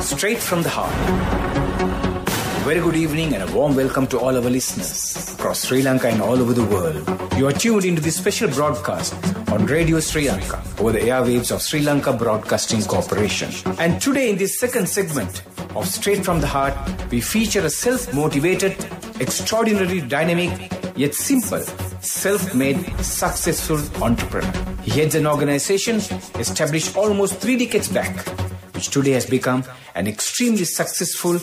Straight from the heart. Very good evening and a warm welcome to all our listeners across Sri Lanka and all over the world. You are tuned into this special broadcast on Radio Sri Lanka over the airwaves of Sri Lanka Broadcasting Corporation. And today in this second segment of Straight from the Heart, we feature a self-motivated, extraordinarily dynamic, yet simple, self-made, successful entrepreneur. He heads an organization established almost 3 decades back, which today has become an extremely successful,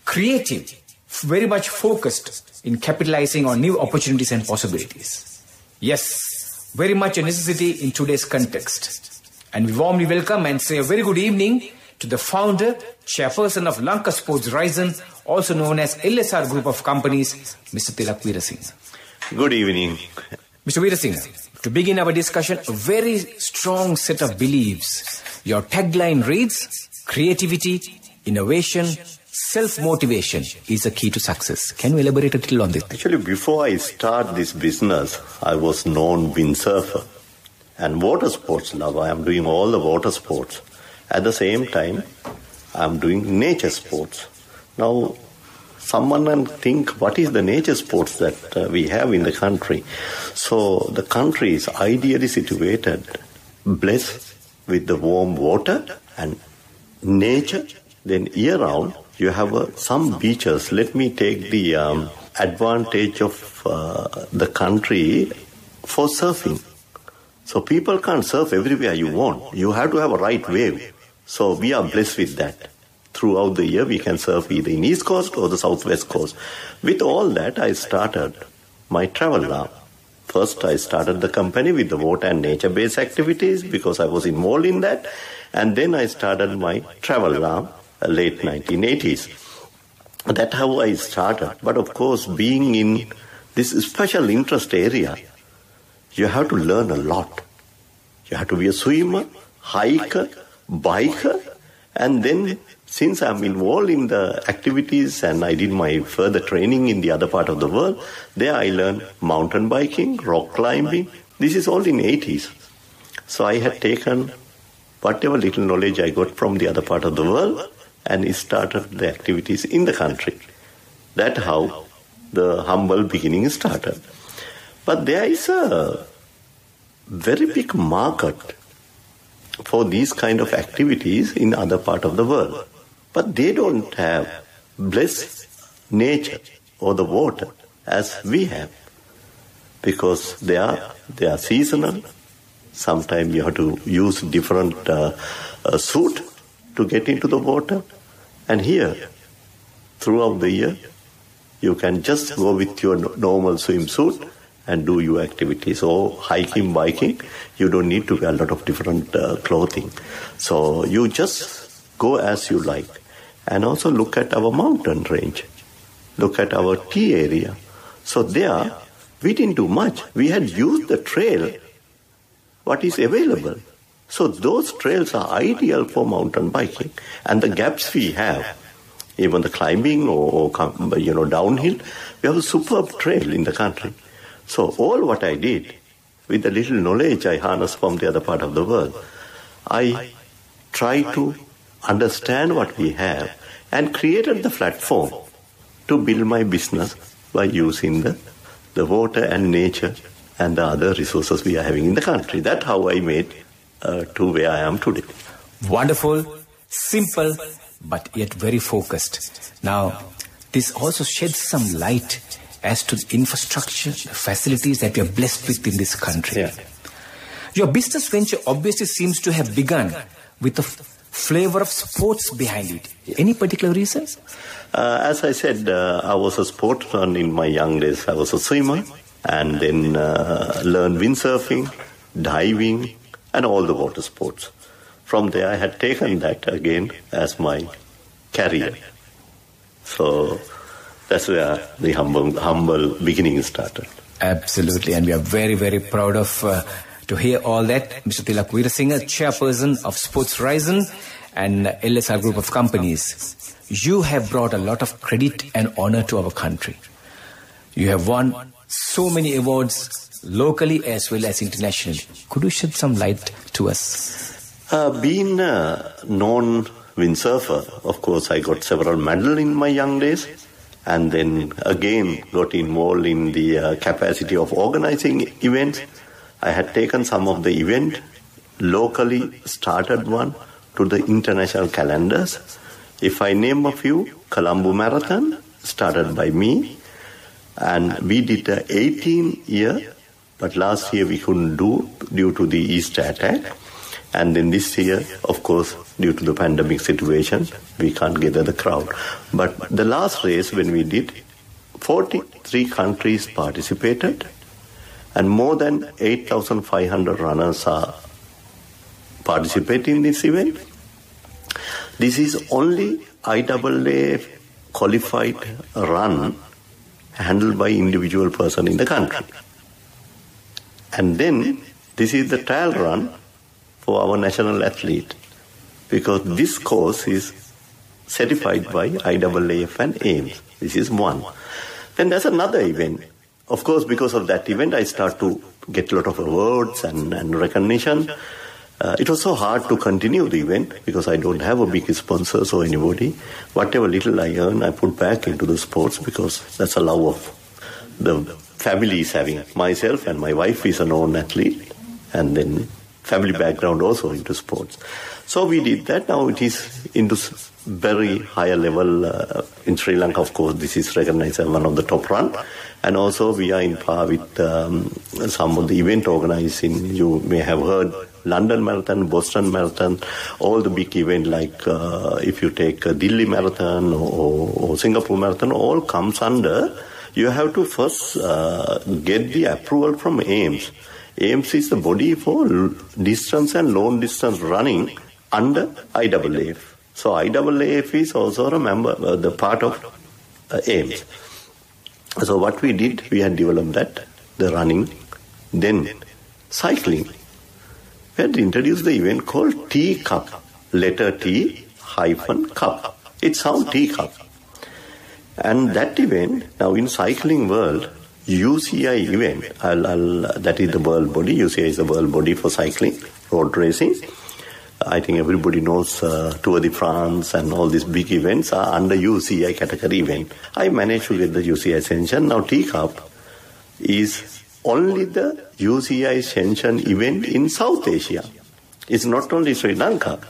creative, very much focused in capitalizing on new opportunities and possibilities. Yes, very much a necessity in today's context. And we warmly welcome and say a very good evening to the founder, chairperson of Lanka Sports Horizon, also known as LSR Group of Companies, Mr. Thilak Weerasinghe. Good evening. Mr. Weerasinghe, to begin our discussion, a very strong set of beliefs. Your tagline reads, creativity, innovation, self-motivation is a key to success. Can you elaborate a little on this? Actually, before I start this business, I was known windsurfer and water sports lover. I am doing all the water sports. At the same time, I am doing nature sports. Now, someone can think, what is the nature sports that we have in the country? So, the country is ideally situated, blessed with the warm water and nature. Then year-round, you have some beaches. Let me take the advantage of the country for surfing. So people can't surf everywhere you want. You have to have a right wave. So we are blessed with that. Throughout the year, we can surf either in East Coast or the Southwest Coast. With all that, I started my travel arm. First, I started the company with the water and nature-based activities because I was involved in that. And then I started my travel arm. Late 1980s. That's how I started. But of course, being in this special interest area, you have to learn a lot. You have to be a swimmer, hiker, biker, and then since I'm involved in the activities and I did my further training in the other part of the world, there I learned mountain biking, rock climbing. This is all in 80s. So I had taken whatever little knowledge I got from the other part of the world and started the activities in the country. That's how the humble beginning started. But there is a very big market for these kind of activities in other part of the world. But they don't have blessed nature or the water as we have. Because they are seasonal. Sometimes you have to use different suit to get into the water. And here, throughout the year, you can just go with your normal swimsuit and do your activities. Or hiking, biking, you don't need to wear a lot of different clothing. So you just go as you like. And also look at our mountain range. Look at our tea area. So there, we didn't do much. We had used the trail, what is available. So those trails are ideal for mountain biking. And the gaps we have, even the climbing or downhill, we have a superb trail in the country. So all what I did, with the little knowledge I harnessed from the other part of the world, I tried to understand what we have and created the platform to build my business by using the water and nature and the other resources we are having in the country. That's how I made to where I am today. Wonderful, simple, but yet very focused. Now, this also sheds some light as to the infrastructure, the facilities that we are blessed with in this country. Yeah. Your business venture obviously seems to have begun with a flavor of sports behind it. Any particular reasons? As I said, I was a sportsman in my young days. I was a swimmer and then learned windsurfing, diving, and all the water sports. From there, I had taken that again as my career. So that's where the humble beginning started. Absolutely, and we are very, very proud of to hear all that. Mr. Thilak Weerasinghe, chairperson of Sports Horizon and LSR Group of Companies. You have brought a lot of credit and honor to our country. You have won so many awards locally as well as internationally. Could you shed some light to us? Being known windsurfer. Of course, I got several medals in my young days, and then again got involved in the capacity of organizing events. I had taken some of the event, locally started one, to the international calendars. If I name a few, Colombo Marathon, started by me, and we did an 18-year, but last year we couldn't do due to the Easter attack. And then this year, of course, due to the pandemic situation, we can't gather the crowd. But the last race when we did, 43 countries participated, and more than 8,500 runners are participating in this event. This is only IAA qualified run handled by individual person in the country. And then this is the trial run for our national athlete, because this course is certified by IAAF and AIMS. This is one. Then there's another event. Of course, because of that event, I start to get a lot of awards and recognition. It was so hard to continue the event because I don't have a big sponsors or anybody. Whatever little I earn, I put back into the sports because that's a love of the family is having. Myself and my wife is a known athlete, and then family background also into sports. So we did that. Now it is into very higher level in Sri Lanka. Of course, this is recognized as one of the top run. And also we are in par with some of the event organized in, you may have heard, London Marathon, Boston Marathon, all the big events like if you take Delhi Marathon or Singapore Marathon, all comes under, you have to first get the approval from AIMS. AIMS is the body for distance and long distance running under IAAF. So IAAF is also a member, the part of AIMS. So what we did, we had developed that, the running, then cycling. We had introduced the event called T Cup, letter T hyphen Cup. It sounds T Cup. And that event, now in cycling world, UCI event, that is the world body, UCI is the world body for cycling, road racing. I think everybody knows Tour de France and all these big events are under UCI category event. I managed to get the UCI sanction. Now T Cup is only the UCI sanction event in South Asia. It's not only Sri Lanka.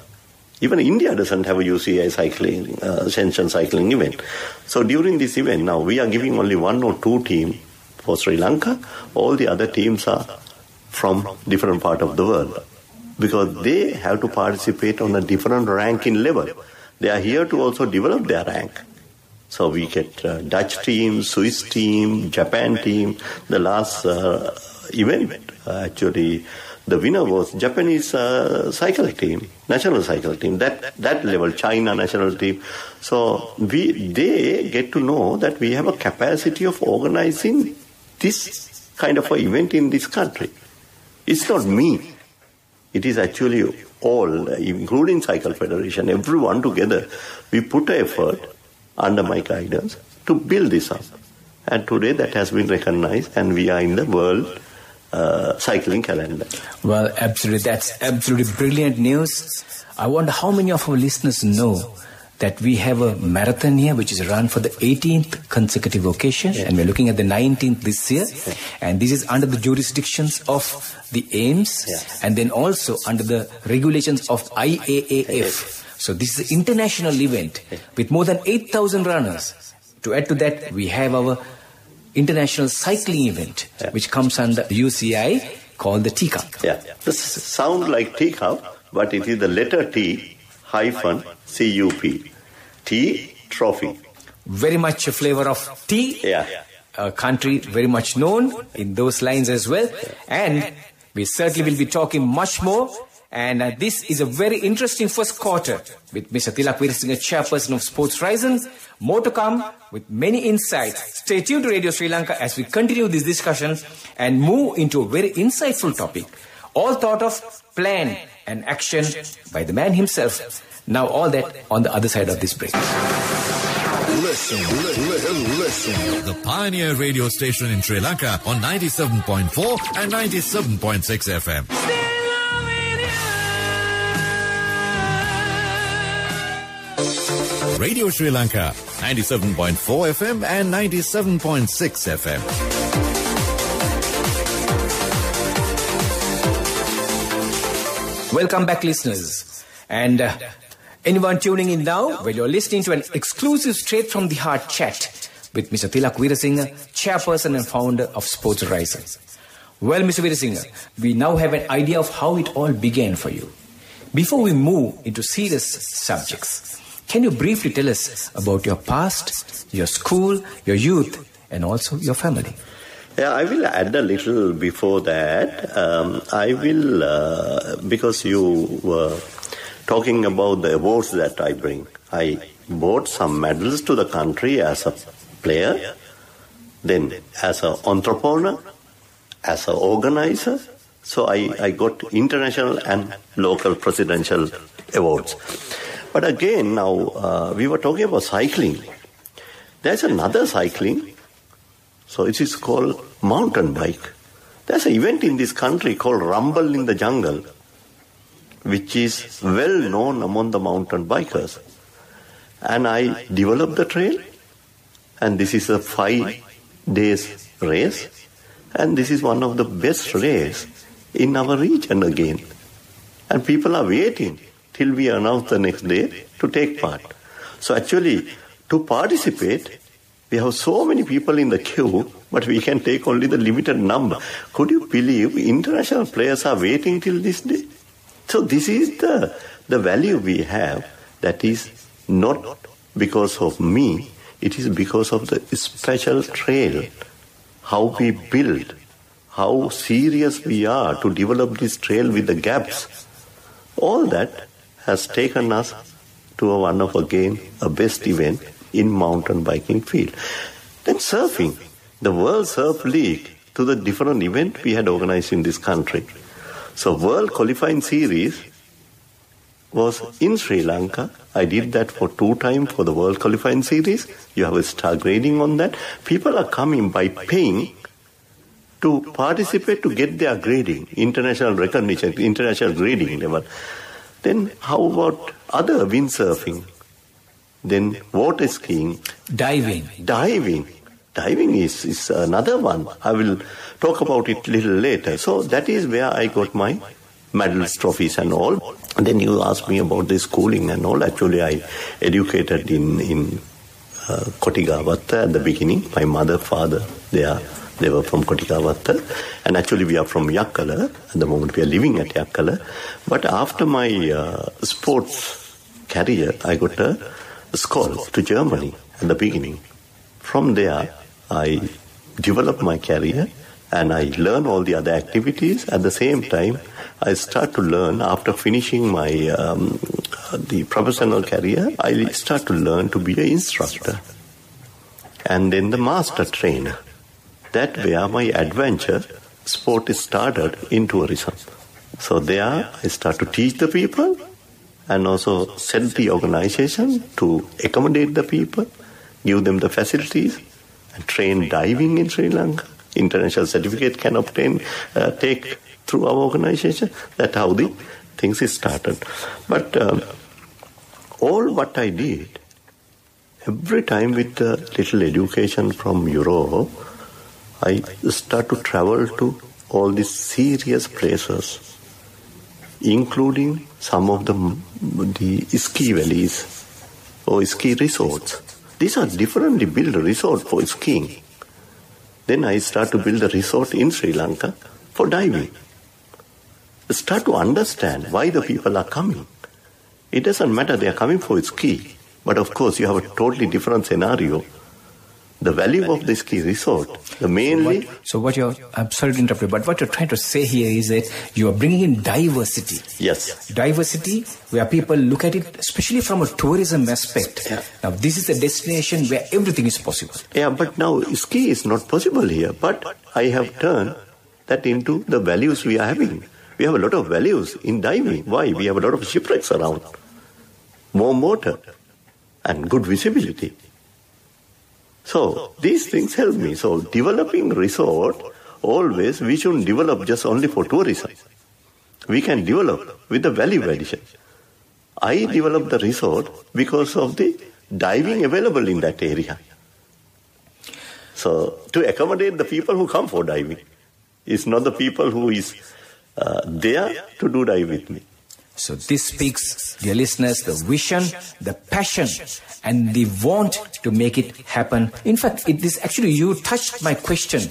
Even India doesn't have a UCI cycling, sanction cycling event. So during this event now, we are giving only 1 or 2 teams for Sri Lanka. All the other teams are from different part of the world, because they have to participate on a different ranking level. They are here to also develop their rank. So we get Dutch team, Swiss team, Japan team. The last event, actually, the winner was Japanese cycle team, national cycle team. That level, China national team. So they get to know that we have a capacity of organizing this kind of an event in this country. It's not me. It is actually all, including Cycle Federation, everyone together. We put an effort under my guidance to build this up. And today that has been recognized, and we are in the world cycling calendar. Well, absolutely. That's absolutely brilliant news. I wonder how many of our listeners know that we have a marathon here which is run for the 18th consecutive occasion, and we're looking at the 19th this year, and this is under the jurisdictions of the AIMS, and then also under the regulations of IAAF. So this is an international event with more than 8,000 runners. To add to that, we have our international cycling event, which comes under UCI, called the T Cup. Yeah, this sounds like T Cup, but it is the letter T hyphen CUP. Tea trophy. Very much a flavor of tea. Yeah. A country very much known in those lines as well. And we certainly will be talking much more. And this is a very interesting first quarter with Mr. Thilak Weerasinghe, chairperson of Sports Horizon. More to come with many insights. Stay tuned to Radio Sri Lanka as we continue this discussion and move into a very insightful topic. All thought of, plan and action by the man himself. Now all that on the other side of this break. Listen. The Pioneer radio station in Sri Lanka on 97.4 and 97.6 FM. Radio Sri Lanka, 97.4 FM and 97.6 FM. Welcome back, listeners. And anyone tuning in now, well, you're listening to an exclusive Straight from the Heart chat with Mr. Thilak Weerasinghe, chairperson and founder of Sports Rising. Well, Mr. Weerasinghe, we now have an idea of how it all began for you. Before we move into serious subjects, can you briefly tell us about your past, your school, your youth, and also your family? Yeah, I will add a little before that. I will, because you were talking about the awards that I bring. I brought some medals to the country as a player, then as an entrepreneur, as an organizer. So I got international and local presidential awards. But again, now we were talking about cycling. There's another cycling. So it is called mountain bike. There's an event in this country called Rumble in the Jungle, which is well known among the mountain bikers. And I developed the trail, and this is a 5 days race, and this is one of the best races in our region again. And people are waiting till we announce the next day to take part. So actually, to participate, we have so many people in the queue, but we can take only the limited number. Could you believe international players are waiting till this day? So this is the value we have, that is not because of me, it is because of the special trail, how we build, how serious we are to develop this trail with the gaps. All that has taken us to one of, again, a best event in mountain biking field. Then surfing, the World Surf League, to the different event we had organized in this country. So World Qualifying Series was in Sri Lanka. I did that for 2 times for the World Qualifying Series. You have a star grading on that. People are coming by paying to participate to get their grading, international recognition, international grading level. Then how about other windsurfing? Then water skiing. Diving. Diving is another one. I will talk about it a little later. So that is where I got my medals, trophies and all. And then you asked me about the schooling and all. Actually, I educated in Kotigavatta at the beginning. My mother, father, they were from Kotigavatta. And actually we are from Yakkala. At the moment we are living at Yakkala. But after my sports career, I got a scholarship to Germany at the beginning. From there, I developed my career and I learned all the other activities. At the same time, I start to learn, after finishing my the professional career, I start to learn to be an instructor and then the master trainer. That where my adventure sport started in tourism. So there I start to teach the people and also set the organization to accommodate the people, give them the facilities, and train diving in Sri Lanka. International certificate can take through our organization. That's how the things started. But all what I did, every time with the little education from Europe, I start to travel to all these serious places, including some of the ski valleys or ski resorts. These are differently built resorts for skiing. Then I start to build a resort in Sri Lanka for diving. Start to understand why the people are coming. It doesn't matter they are coming for ski, but of course you have a totally different scenario. The value of the ski resort, I'm sorry to interrupt you, but what you're trying to say here is that you are bringing in diversity. Yes. Diversity where people look at it, especially from a tourism aspect. Yeah. Now, this is a destination where everything is possible. Yeah, but now ski is not possible here. But I have turned that into the values we are having. We have a lot of values in diving. Why? We have a lot of shipwrecks around. Warm water and good visibility. So these things help me. So developing resort, always we shouldn't develop just only for tourism. We can develop with the value addition. I developed the resort because of the diving available in that area. So, to accommodate the people who come for diving. It's not the people who is there to do dive with me. So this speaks, dear listeners, the vision, the passion, and the want to make it happen. In fact, it is actually, you touched my question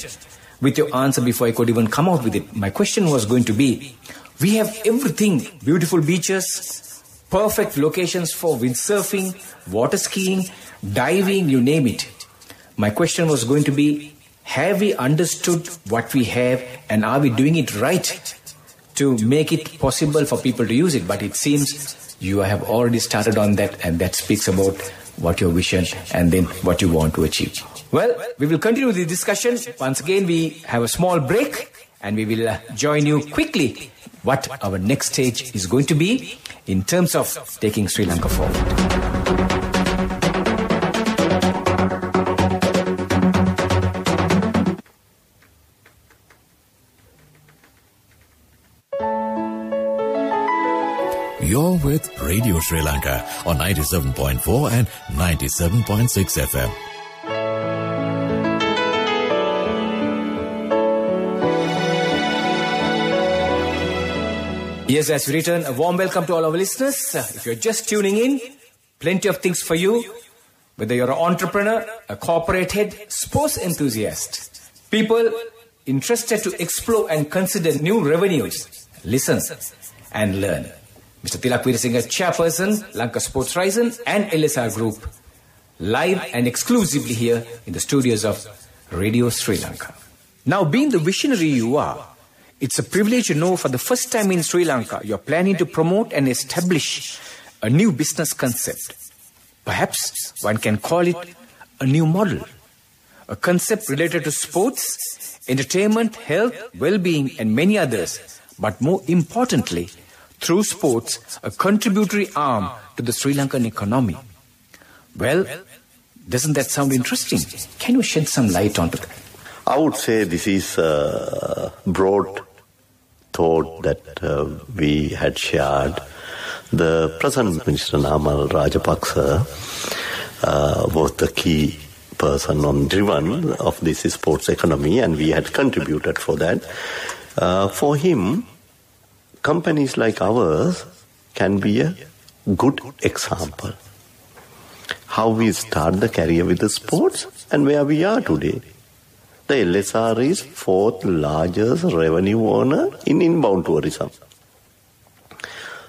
with your answer before I could even come out with it. My question was going to be, we have everything, beautiful beaches, perfect locations for windsurfing, water skiing, diving, you name it. My question was going to be, have we understood what we have and are we doing it right to make it possible for people to use it? But it seems you have already started on that, and that speaks about what your vision and then what you want to achieve. Well, we will continue the discussion. Once again, we have a small break and we will join you quickly what our next stage is going to be in terms of taking Sri Lanka forward. You're with Radio Sri Lanka on 97.4 and 97.6 FM. Yes, as we return, a warm welcome to all our listeners. If you're just tuning in, plenty of things for you. Whether you're an entrepreneur, a corporate head, sports enthusiast, people interested to explore and consider new revenues, listen and learn. Mr. Thilak Weerasinghe, Chairperson, Lanka Sports Horizon and LSR Group, live and exclusively here in the studios of Radio Sri Lanka. Now, being the visionary you are, it's a privilege to know for the first time in Sri Lanka, you're planning to promote and establish a new business concept. Perhaps one can call it a new model. A concept related to sports, entertainment, health, well-being and many others. But more importantly, through sports, a contributory arm to the Sri Lankan economy. Well, doesn't that sound interesting? Can you shed some light onto that? I would say this is a broad thought that we had shared. The present Minister Namal Rajapaksa was the key person on driven of this sports economy, and we had contributed for that. For him, companies like ours can be a good example. How we start the career with the sports and where we are today. The LSR is fourth largest revenue earner in inbound tourism.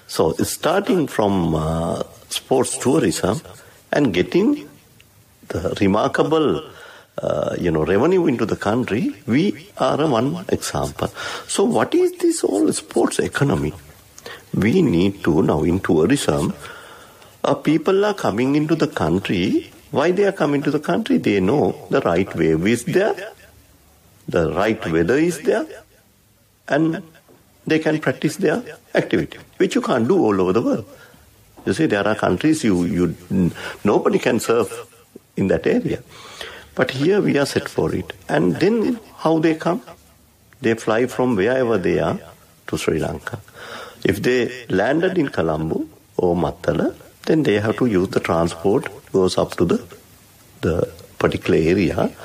So starting from sports tourism and getting the remarkable revenue into the country, we are one example. So what is this whole sports economy? We need to now in tourism, people are coming into the country. Why they are coming to the country? They know the right wave is there, the right weather is there, and they can practice their activity, which you can't do all over the world. You see, there are countries nobody can surf in that area. But here we are set for it. And then how they come? They fly from wherever they are to Sri Lanka. If they landed in Colombo or Mattala, then they have to use the transport, goes up to the particular area.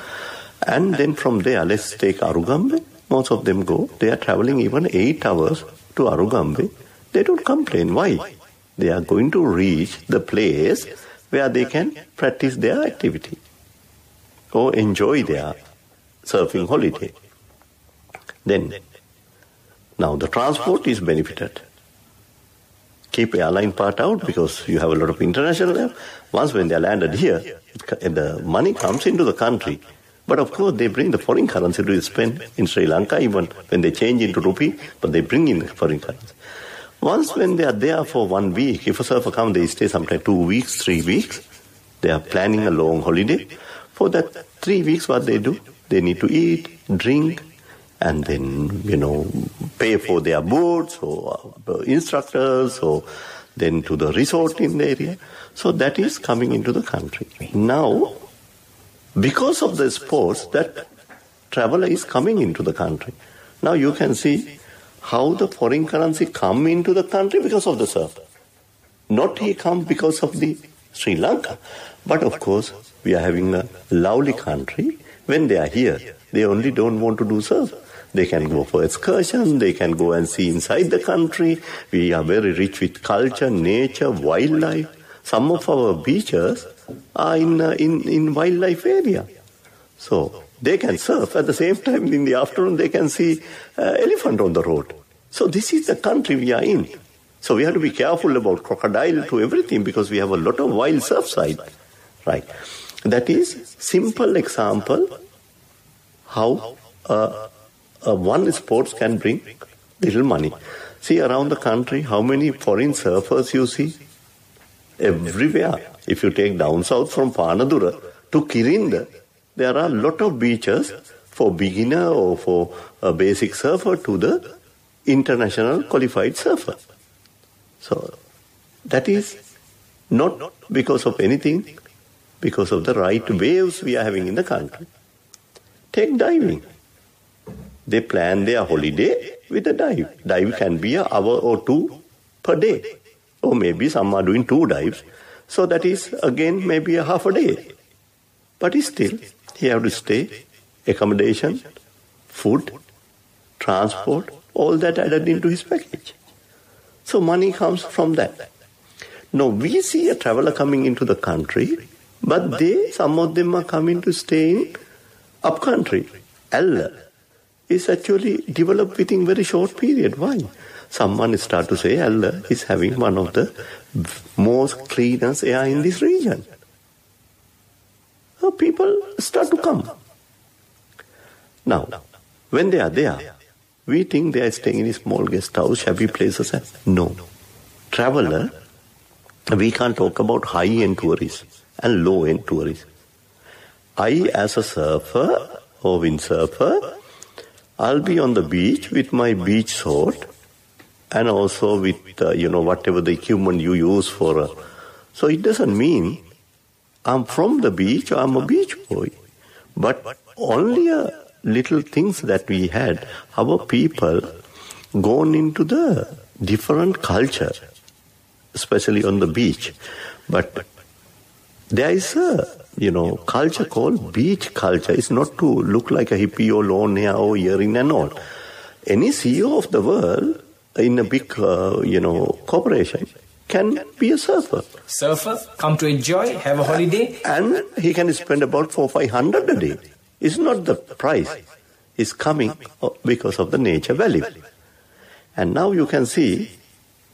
And then from there, let's take Arugambe. Most of them go. They are traveling even 8 hours to Arugambe. They don't complain. Why? They are going to reach the place where they can practice their activity or enjoy their surfing holiday. Then, now the transport is benefited. Keep airline part out because you have a lot of international air. Once when they are landed here, the money comes into the country. But of course, they bring the foreign currency to spend in Sri Lanka, even when they change into rupee, but they bring in the foreign currency. Once when they are there for 1 week, if a surfer comes, they stay sometimes 2 weeks, 3 weeks. They are planning a long holiday. For that 3 weeks, what they do? They need to eat, drink, and then, pay for their boats or instructors or then to the resort in the area. So that is coming into the country. Now, because of the sports, that traveler is coming into the country. Now you can see how the foreign currency come into the country because of the surf. Not he come because of the Sri Lanka. But of course, we are having a lovely country. When they are here, they only don't want to do surf. They can go for excursion, they can go and see inside the country. We are very rich with culture, nature, wildlife. Some of our beaches are in wildlife area. So they can surf. At the same time, in the afternoon, they can see elephant on the road. So this is the country we are in. So we have to be careful about crocodile to everything because we have a lot of wild surf side. Right. That is simple example how one sports can bring little money. See around the country, how many foreign surfers you see? Everywhere. If you take down south from Panadura to Kirinda, there are a lot of beaches for beginner or for a basic surfer to the international qualified surfer. So that is not because of anything, because of the right waves we are having in the country. Take diving. They plan their holiday with a dive. Dive can be an hour or two per day. Or maybe some are doing 2 dives. So that is again maybe a half a day. But still, he have to stay, accommodation, food, transport, all that added into his package. So money comes from that. Now we see a traveler coming into the country, but some of them are coming to stay in upcountry. Allah is actually developed within very short period. Why? Someone start to say Allah is having one of the most cleanest air in this region. So people start to come. Now, when they are there, we think they are staying in a small guest house, shabby places. No. Traveler, we can't talk about high-end tourists and low-end tourists. I, as a surfer or windsurfer, I'll be on the beach with my beach sword and also with, whatever the equipment you use for. So it doesn't mean I'm from the beach or I'm a beach boy. But only little things that we had, our people gone into the different culture, especially on the beach. But there is a culture called beach culture. It's not to look like a hippie or long hair or earring and all. Any CEO of the world in a big, corporation can be a surfer. Surfer, come to enjoy, have a holiday. And he can spend about 400-500 a day. It's not the price. It's coming because of the nature value. And now you can see,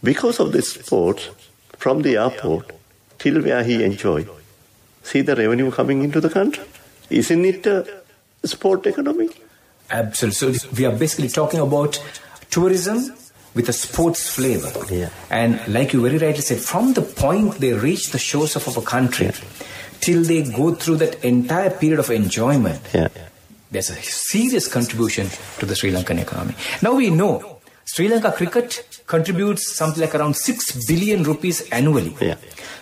because of this sports, from the airport till where he enjoy, see the revenue coming into the country? Isn't it a sport economy? Absolutely. So we are basically talking about tourism with a sports flavor. Yeah. And like you very rightly said, from the point they reach the shores of our country till they go through that entire period of enjoyment, there's a serious contribution to the Sri Lankan economy. Now we know Sri Lanka cricket contributes something like around 6 billion rupees annually.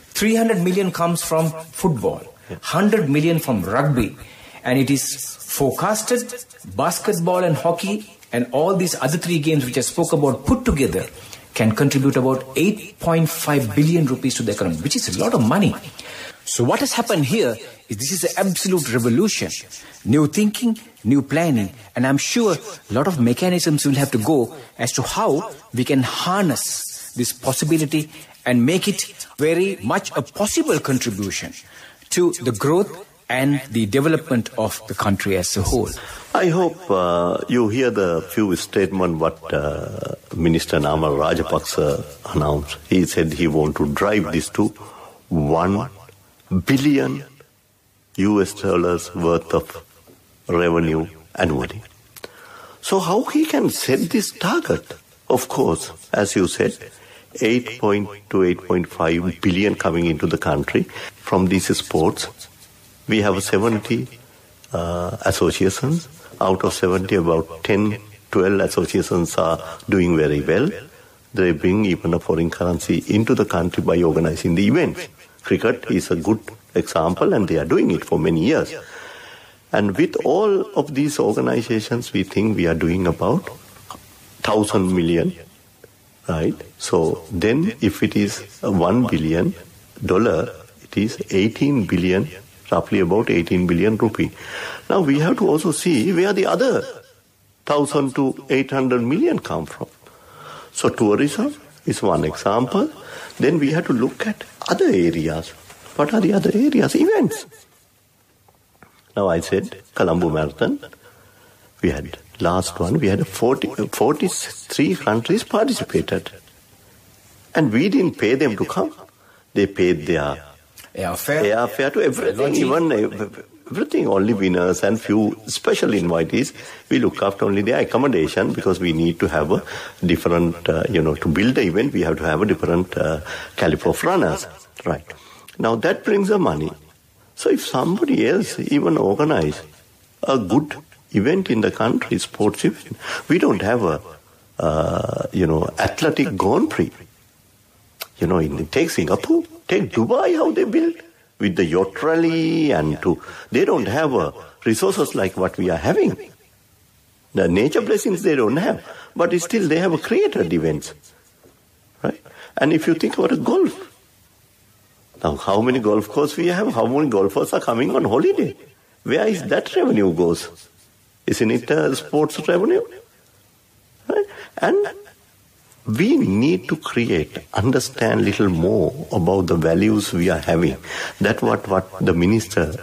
300 million comes from football, 100 million from rugby, and it is forecasted basketball and hockey and all these other 3 games which I spoke about put together can contribute about 8.5 billion rupees to the economy, which is a lot of money. So what has happened here is this is an absolute revolution. New thinking, new planning, and I'm sure a lot of mechanisms will have to go as to how we can harness this possibility and make it very much a possible contribution to the growth and the development of the country as a whole. I hope you hear the few statements what Minister Namal Rajapaksa announced. He said he want to drive this to $1 billion worth of revenue annually. So how he can set this target? Of course, as you said, 8.2 to 8.5 billion coming into the country from these sports. We have 70 associations. Out of 70, about 10, 12 associations are doing very well. They bring even a foreign currency into the country by organizing the events. Cricket is a good example, and they are doing it for many years. And with all of these organizations, we think we are doing about 1,000 million right? So then if it is $1 billion, it is 18 billion, roughly about 18 billion rupee. Now we have to also see where the other 1,000 to 800 million come from. So tourism is one example. Then we have to look at other areas. What are the other areas? Events. Now I said Colombo Marathon. We had last one. We had 43 countries participated. And we didn't pay them to come. They paid their airfare to everything, even everything, only winners and few special invitees. We look after only their accommodation because we need to have a different, to build the event, we have to have a different caliber of runners. Right. Now that brings the money. So if somebody else even organize a good event in the country, sports event, we don't have a, athletic Grand Prix. Take Singapore, take Dubai, how they build with the yacht rally they don't have resources like what we are having. The nature blessings they don't have, but still they have created events, right? And if you think about a golf, now how many golf courses we have, how many golfers are coming on holiday? Where is that revenue goes? Isn't it sports revenue? Right? And we need to understand little more about the values we are having. That's what the minister,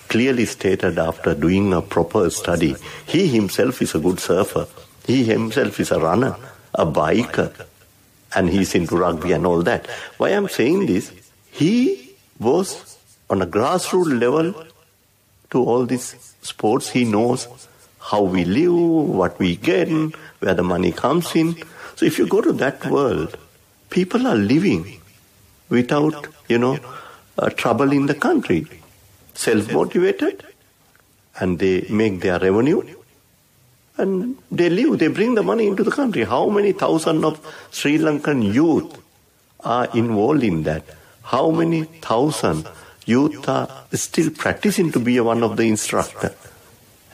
clearly stated after doing a proper study. He himself is a good surfer. He himself is a runner, a biker, and he's into rugby and all that. Why I'm saying this, he was on a grassroots level to all these sports. He knows how we live, what we get, where the money comes in. So if you go to that world, people are living without, trouble in the country. Self-motivated, and they make their revenue, and they live, they bring the money into the country. How many thousands of Sri Lankan youth are involved in that? How many thousand youth are still practicing to be one of the instructors?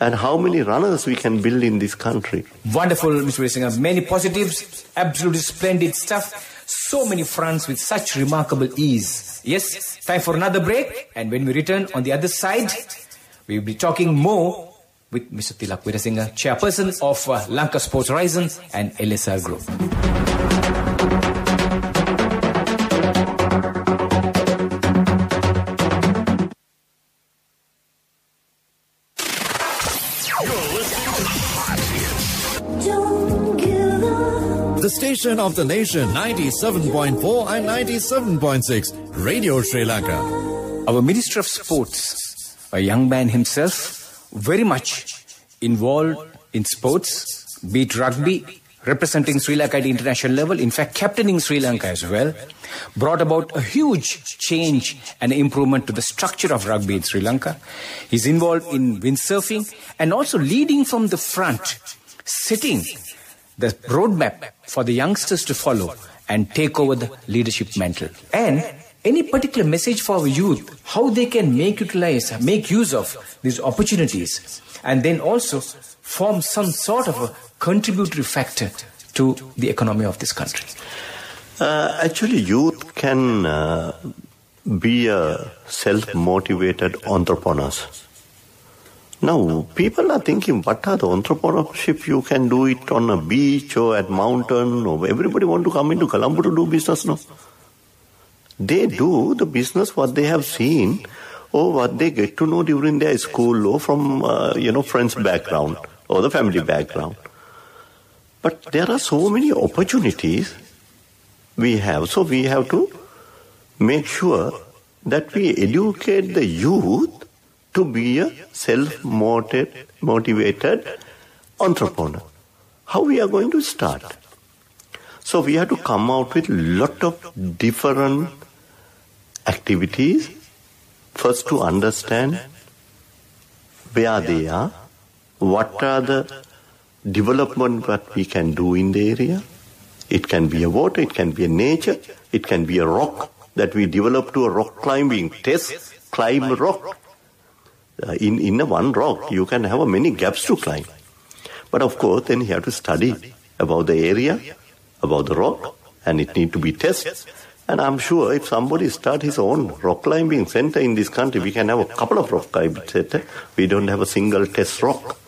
And how many runners we can build in this country? Wonderful, Mr. Weerasinghe. Many positives, absolutely splendid stuff. So many fronts with such remarkable ease. Yes, time for another break. And when we return on the other side, we will be talking more with Mr. Thilak Weerasinghe, chairperson of Lanka Sports Horizon and LSR Group. The station of the nation, 97.4 and 97.6, Radio Sri Lanka. Our Minister of Sports, a young man himself, very much involved in sports, be it rugby, representing Sri Lanka at the international level, in fact captaining Sri Lanka as well, brought about a huge change and improvement to the structure of rugby in Sri Lanka. He's involved in windsurfing and also leading from the front, setting the roadmap for the youngsters to follow and take over the leadership mantle. And any particular message for our youth, how they can make use of these opportunities, and then also form some sort of a contributory factor to the economy of this country? Actually, youth can be a self-motivated entrepreneurs. Now, people are thinking, what are the entrepreneurship? You can do it on a beach or at mountain, or everybody want to come into Colombo to do business, no? They do the business what they have seen or what they get to know during their school or from, friends' background or the family background. But there are so many opportunities we have. So we have to make sure that we educate the youth to be a self-motivated entrepreneur. How we are going to start? So we have to come out with lot of different activities. First, to understand where they are, what are the development that we can do in the area. It can be a water, it can be a nature, it can be a rock that we develop to a rock climbing test, climb rock. In a one rock, you can have many gaps to climb. But of course, then you have to study about the area, about the rock, and it need to be tested. And I'm sure if somebody start his own rock climbing center in this country, we can have a couple of rock climbing centers. We don't have a single test rock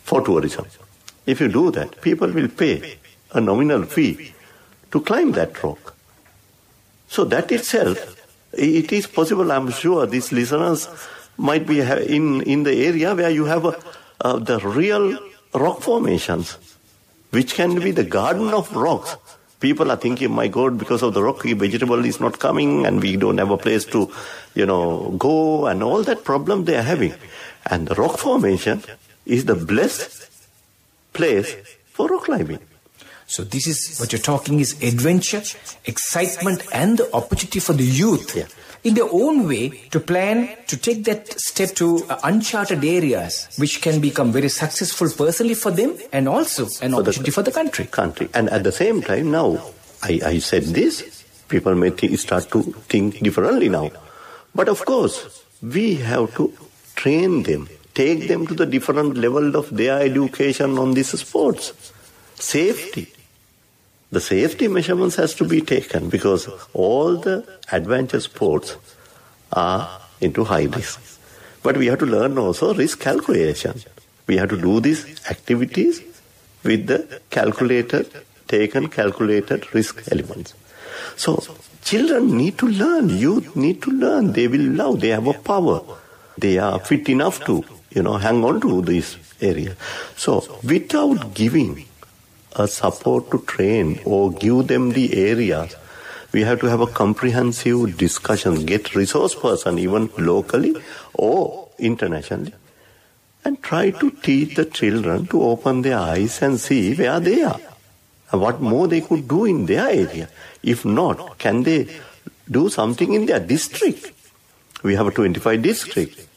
for tourism. If you do that, people will pay a nominal fee to climb that rock. So that itself, it is possible. I'm sure these listeners might be in the area where you have the real rock formations, which can be the garden of rocks. People are thinking, my God, because of the rocky vegetable is not coming and we don't have a place to, go, and all that problem they are having. And the rock formation is the blessed place for rock climbing. So this is what you're talking is adventure, excitement, and the opportunity for the youth in their own way to plan to take that step to uncharted areas, which can become very successful personally for them and also an opportunity for the country. And at the same time, now, I said this, people may start to think differently now. But of course, we have to train them, take them to the different level of their education on these sports. Safety. The safety measurements has to be taken because all the adventure sports are into high risk. But we have to learn also risk calculation. We have to do these activities with the calculated risk elements. So children need to learn, youth need to learn. They will love, they have a power. They are fit enough to, hang on to this area. So without giving a support to train or give them the areas, we have to have a comprehensive discussion, get resource person even locally or internationally, and try to teach the children to open their eyes and see where they are and what more they could do in their area. If not, can they do something in their district? We have a 25 district.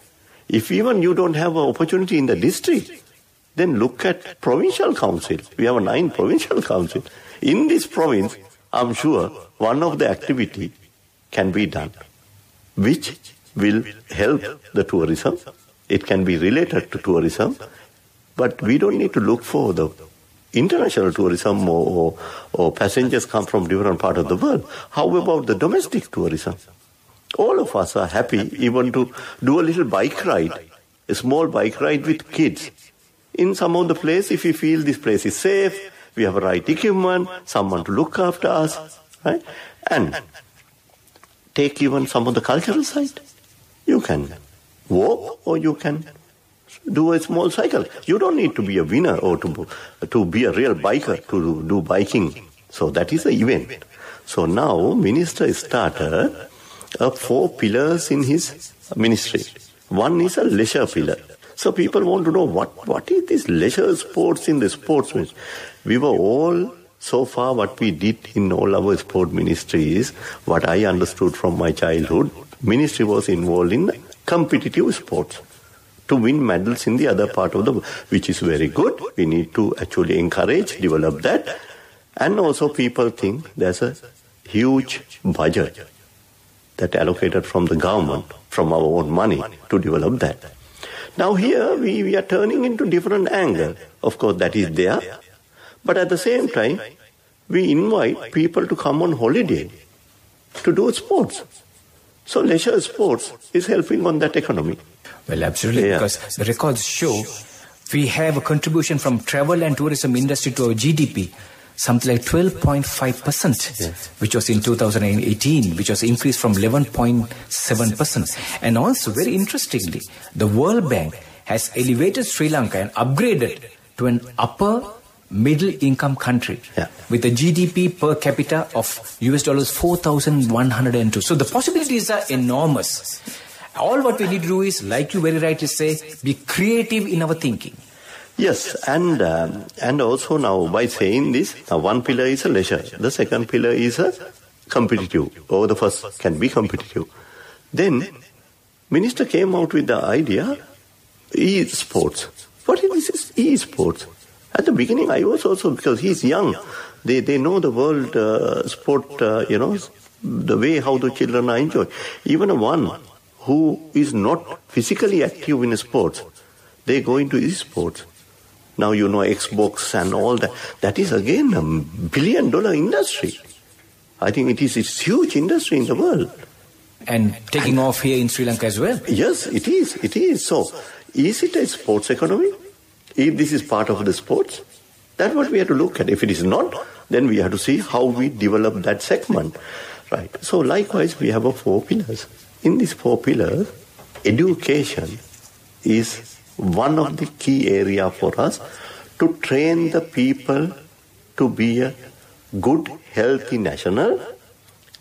If even you don't have an opportunity in the district, then look at provincial council. We have 9 provincial council. In this province, I'm sure one of the activity can be done, which will help the tourism. It can be related to tourism, but we don't need to look for the international tourism or passengers come from different parts of the world. How about the domestic tourism? All of us are happy even to do a little bike ride, a small bike ride with kids. In some of the place, if we feel this place is safe, we have the right equipment, someone to look after us, right? And take even some of the cultural side. You can walk or you can do a small cycle. You don't need to be a winner or to be a real biker to do biking. So that is the event. So now Minister started 4 pillars in his ministry. One is a leisure pillar. So people want to know what is this leisure sports in the sports ministry. We were all, so far what we did in all our sport ministries, what I understood from my childhood, ministry was involved in competitive sports to win medals in the other part of the world, which is very good. We need to actually encourage, develop that. And also people think there's a huge budget that allocated from the government, from our own money to develop that. Now here we are turning into different angle. Of course that is there. But at the same time, we invite people to come on holiday to do sports. So leisure sports is helping on that economy. Well, absolutely, because the records show we have a contribution from travel and tourism industry to our GDP, something like 12.5%, which was in 2018, which was increased from 11.7%. And also, very interestingly, the World Bank has elevated Sri Lanka and upgraded to an upper middle income country with a GDP per capita of US dollars 4,102. So the possibilities are enormous. All what we need to do is, like you very rightly say, be creative in our thinking. Yes, and also now by saying this, one pillar is a leisure, the second pillar is a competitive, or the first can be competitive. Then, Minister came out with the idea, e-sports. What is this e-sports? At the beginning I was also, because he's young, they know the world sport, the way how the children are enjoying. Even one who is not physically active in sports, they go into e-sports. Now, Xbox and all that. That is again a $1 billion industry. I think it's huge industry in the world. And taking off here in Sri Lanka as well. Yes, it is. So, is it a sports economy? If this is part of the sports, that's what we have to look at. If it is not, then we have to see how we develop that segment. Right. So, likewise, we have 4 pillars. In these 4 pillars, education is one of the key areas for us to train the people to be a good, healthy national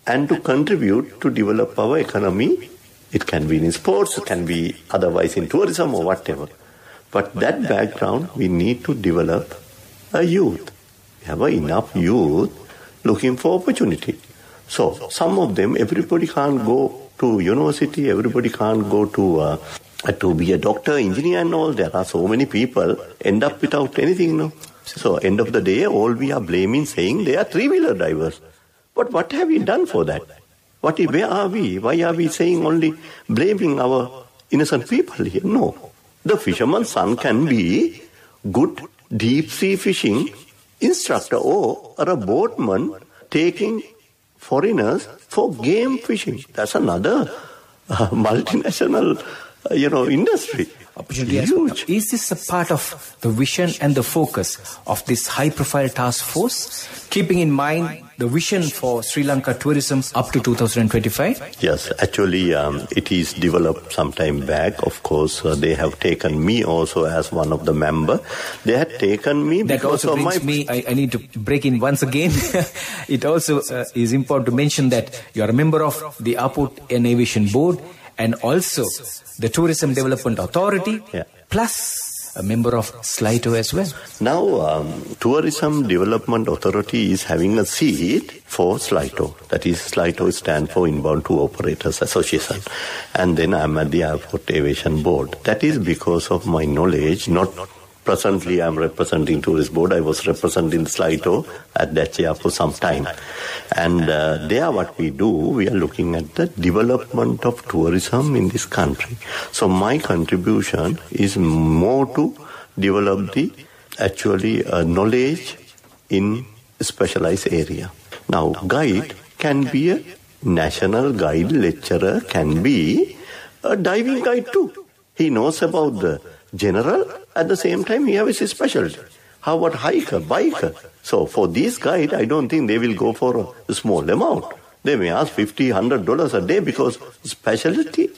and to contribute to develop our economy. It can be in sports, it can be otherwise in tourism or whatever. But that background, we need to develop a youth. We have enough youth looking for opportunity. So, some of them, everybody can't go to university, everybody can't go to be a doctor, engineer and all. There are so many people end up without anything, So, end of the day, all we are blaming, saying they are 3-wheeler drivers. But what have we done for that? Where are we? Why are we saying only blaming our innocent people here? No. The fisherman's son can be good deep sea fishing instructor or a boatman taking foreigners for game fishing. That's another multinational, industry. Huge. Is this a part of the vision and the focus of this high-profile task force, keeping in mind the vision for Sri Lanka tourism up to 2025? Yes, actually, it is developed some time back. Of course, they have taken me also as one of the members. They had taken me that because also of brings me. I need to break in once again. It also is important to mention that you are a member of the Airport and Aviation Board and also the Tourism Development Authority, plus a member of SLITO as well. Now, Tourism Development Authority is having a seat for SLITO. That is, SLITO stands for Inbound Tour Operators Association. And then I'm at the Airport Aviation Board. That is because of my knowledge, not presently I'm representing Tourist Board. I was representing SLITO at that chair for some time. And there what we do, we are looking at the development of tourism in this country. So my contribution is more to develop the knowledge in specialized area. Now, guide can be a national guide, lecturer can be a diving guide too. He knows about the general, at the same time he has his specialty. How about hiker, biker? So for this guide, I don't think they will go for a small amount. They may ask $50, $100 a day because specialty,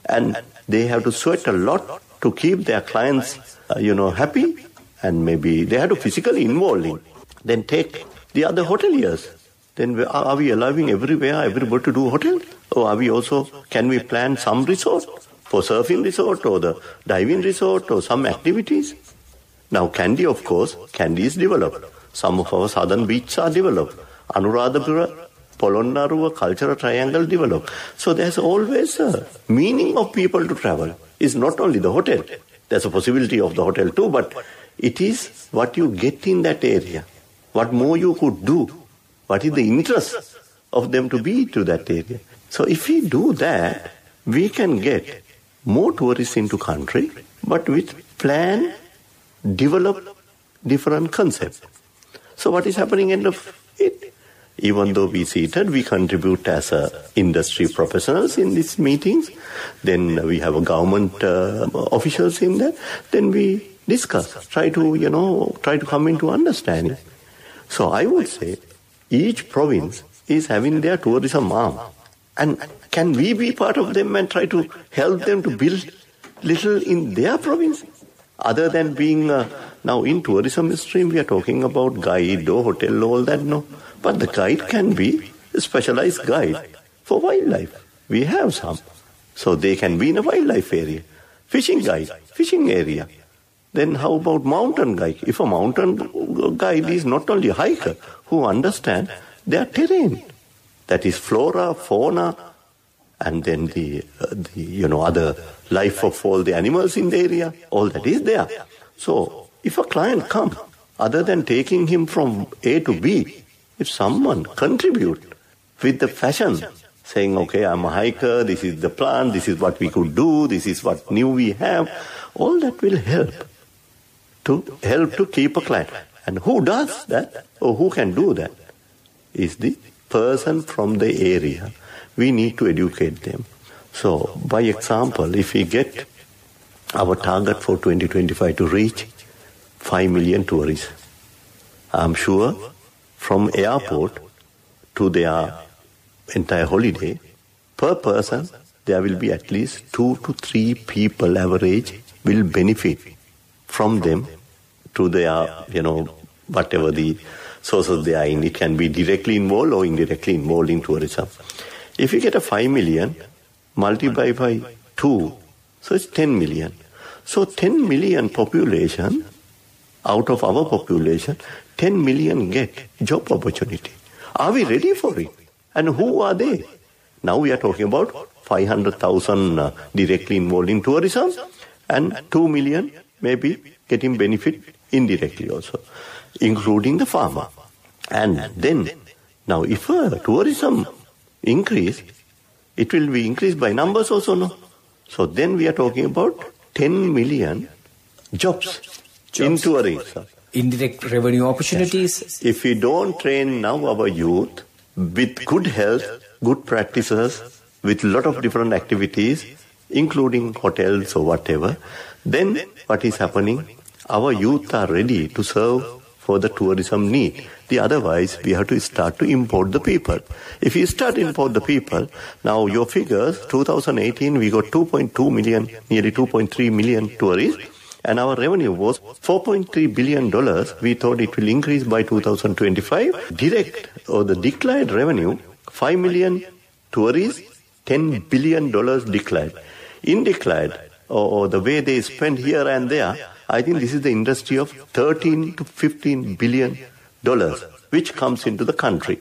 and they have to sweat a lot to keep their clients, happy, and maybe they have to physically involve in. Then take the other hoteliers. Then are we allowing everybody to do hotel? Or are we also, can we plan some resort? For surfing resort or the diving resort or some activities. Now Kandy, of course, Kandy is developed. Some of our southern beaches are developed. Anuradhapura, Polonnaruwa cultural triangle developed. So there's always a meaning of people to travel. It's not only the hotel. There's a possibility of the hotel too, but it is what you get in that area. What more you could do. What is the interest of them to be to that area. So if we do that, we can get more tourists into country, but with plan, develop different concepts. So what is happening end of it? Even though we seated, we contribute as industry professionals in these meetings. Then we have a government officials in there. Then we discuss, try to come into understanding. So I would say each province is having their tourism arm. And can we be part of them and try to help them to build little in their province? Other than being, now in tourism stream, we are talking about guide or hotel, all that, no. But the guide can be a specialized guide for wildlife. We have some. So they can be in a wildlife area. Fishing guide, fishing area. Then how about mountain guide? If a mountain guide is not only a hiker who understands their terrain, that is flora, fauna, and then the other life of all the animals in the area, all that is there. So if a client comes, other than taking him from A to B, if someone contribute with the fashion, saying, okay, I'm a hiker, this is the plan, this is what we could do, this is what new we have, all that will help to help to keep a client. And who does that, or who can do that, is the person from the area. We need to educate them. So, by example, if we get our target for 2025 to reach 5 million tourists, I'm sure from airport to their entire holiday, per person, there will be at least 2 to 3 people average will benefit from them to their, whatever the sources they are in. It can be directly involved or indirectly involved in tourism. If you get a 5 million, multiply by 2, so it's 10 million. So 10 million population, out of our population, 10 million get job opportunity. Are we ready for it? And who are they? Now we are talking about 500,000 directly involved in tourism, and 2 million maybe getting benefit indirectly also, including the farmer. And then, now if tourism increase, it will be increased by numbers also, no? So then we are talking about 10 million jobs in tourism. Indirect revenue opportunities. Yes. If we don't train now our youth with good health, good practices, with a lot of different activities, including hotels or whatever, then what is happening? Our youth are ready to serve for the tourism need. Otherwise, we have to start to import the people. If you start to import the people, now your figures, 2018 we got 2.2 million, nearly 2.3 million tourists, and our revenue was $4.3 billion. We thought it will increase by 2025. Direct or the declined revenue, 5 million tourists, $10 billion declined. In declined, or the way they spend here and there, I think this is the industry of 13 to 15 billion dollars, which comes into the country.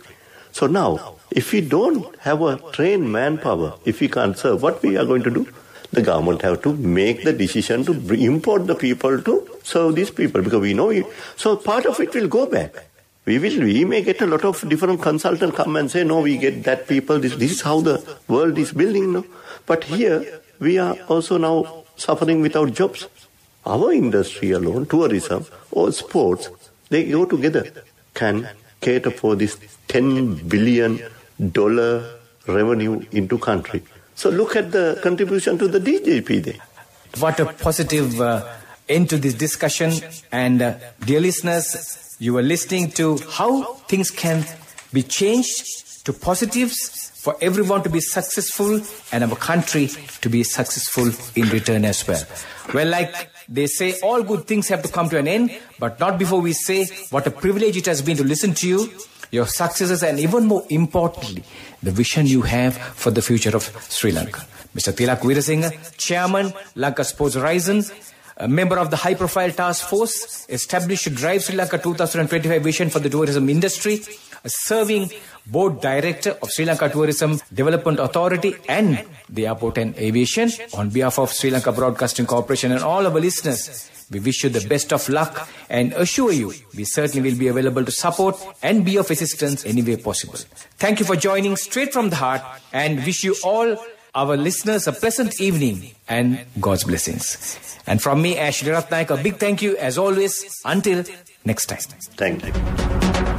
So now, if we don't have a trained manpower, if we can't serve, what we are going to do? The government have to make the decision to import the people to serve these people, because we know it. So part of it will go back. We may get a lot of different consultants come and say, no, we get that people, this is how the world is building, no? But here, we are also now suffering without jobs. Our industry alone, tourism or sports, they go together, can cater for this $10 billion revenue into country. So look at the contribution to the DJP there. What a positive end to this discussion. And dear listeners, you are listening to how things can be changed to positives for everyone to be successful and our country to be successful in return as well. Well, like they say, all good things have to come to an end, but not before we say what a privilege it has been to listen to you, your successes, and even more importantly, the vision you have for the future of Sri Lanka. Mr. Thilak Weerasinghe, Chairman, Lanka Sports Horizon, a member of the high-profile task force established to drive Sri Lanka 2025 vision for the tourism industry, a serving board director of Sri Lanka Tourism Development Authority and the Airport and Aviation. On behalf of Sri Lanka Broadcasting Corporation and all our listeners, we wish you the best of luck and assure you we certainly will be available to support and be of assistance any way possible. Thank you for joining straight from the heart, and wish you all our listeners a pleasant evening and God's blessings. And from me, Ashley Ratnaik, a big thank you as always. Until next time. Thank you.